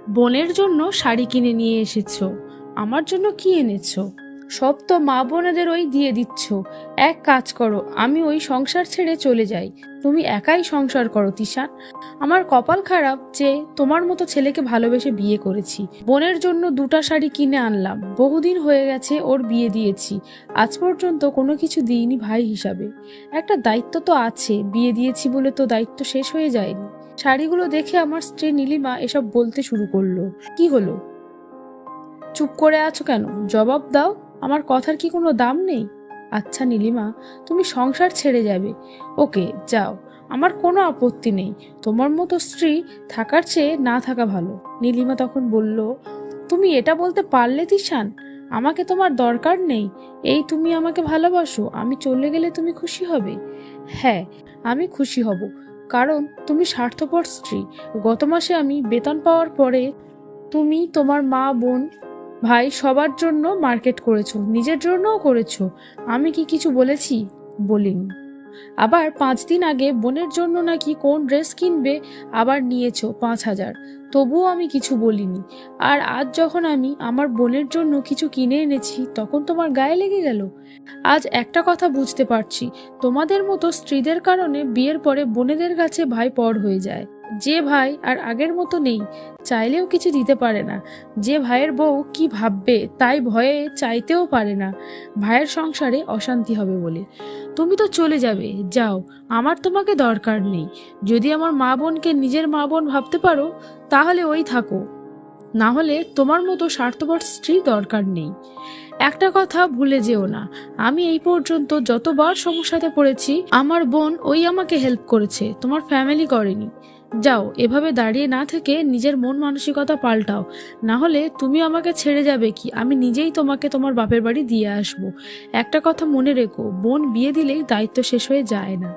বোনের জন্য শাড়ি কিনে নিয়ে এসেছো, আমার জন্য কি এনেছো? সব তো মা বোনেদের ওই দিয়ে দিচ্ছ। এক কাজ করো, আমি ওই সংসার ছেড়ে চলে যাই। তুমি একাই সংসার করো তিশান। আমার কপাল খারাপ যে তোমার মতো ছেলেকে ভালোবেসে বিয়ে করেছি। বোনের জন্য 2টা শাড়ি কিনে আনলাম, বহুদিন হয়ে গেছে ওর বিয়ে দিয়েছি, আজ পর্যন্ত কোনো কিছু দিইনি ভাই হিসাবে। একটা দায়িত্ব তো আছে, বিয়ে দিয়েছি বলে তো দায়িত্ব শেষ হয়ে যায়নি। শাড়িগুলো দেখে আমার স্ত্রী নীলিমা এসব বলতে শুরু করলো। কি হলো, চুপ করে আছো কেন? জবাব দাও, আমার কথার কি কোনো দাম নেই? আচ্ছা নীলিমা, তুমি সংসার ছেড়ে যাবে, ওকে যাও, আমার কোনো আপত্তি নেই। তোমার মতো স্ত্রী থাকার চেয়ে না থাকা ভালো। নীলিমা তখন বলল, তুমি এটা বলতে পারলে তিশান? আমাকে তোমার দরকার নেই। এই তুমি আমাকে ভালোবাসো, আমি চলে গেলে তুমি খুশি হবে? হ্যাঁ, আমি খুশি হব, কারণ তুমি স্বার্থপর স্ত্রী। গত মাসে আমি বেতন পাওয়ার পরে তুমি তোমার মা বোন ভাই সবার জন্য মার্কেট করেছো, নিজের জন্যও করেছো। আমি কি কিছু বলেছি? বলিনি। আবার 5 দিন আগে বোনের জন্য নাকি কোন ড্রেস কিনবে, আবার নিয়েছো 5,000, তবুও আমি কিছু বলিনি। আর আজ যখন আমি আমার বোনের জন্য কিছু কিনে এনেছি, তখন তোমার গায়ে লেগে গেল। আজ একটা কথা বুঝতে পারছি, তোমাদের মতো স্ত্রীদের কারণে বিয়ের পরে বোনেদের কাছে ভাই পর হয়ে যায়। যে ভাই আর আগের মতো নেই, চাইলেও কিছু দিতে পারে না। যে ভাইয়ের বউ কি ভাববে তাই ভয়ে চাইতেও পারে না, ভাইয়ের সংসারে অশান্তি হবে বলে। তুমি তো চলে যাবে, যাও, আমার তোমাকে দরকার নেই। যদি আমার মা বোনকে নিজের মা বোন ভাবতে পারো, তাহলে ওই থাকো, না হলে তোমার মতো স্বার্থপর স্ত্রী দরকার নেই। একটা কথা ভুলে যেও না, আমি এই পর্যন্ত যতবার সমস্যাতে পড়েছি, আমার বোন ওই আমাকে হেল্প করেছে, তোমার ফ্যামিলি করেনি। যাও, এভাবে দাঁড়িয়ে না থেকে নিজের মন মানসিকতা পাল্টাও, না হলে তুমি আমাকে ছেড়ে যাবে কি আমি নিজেই তোমাকে তোমার বাপের বাড়ি দিয়ে আসবো। একটা কথা মনে রেখো, বোন বিয়ে দিলেই দায়িত্ব শেষ হয়ে যায় না।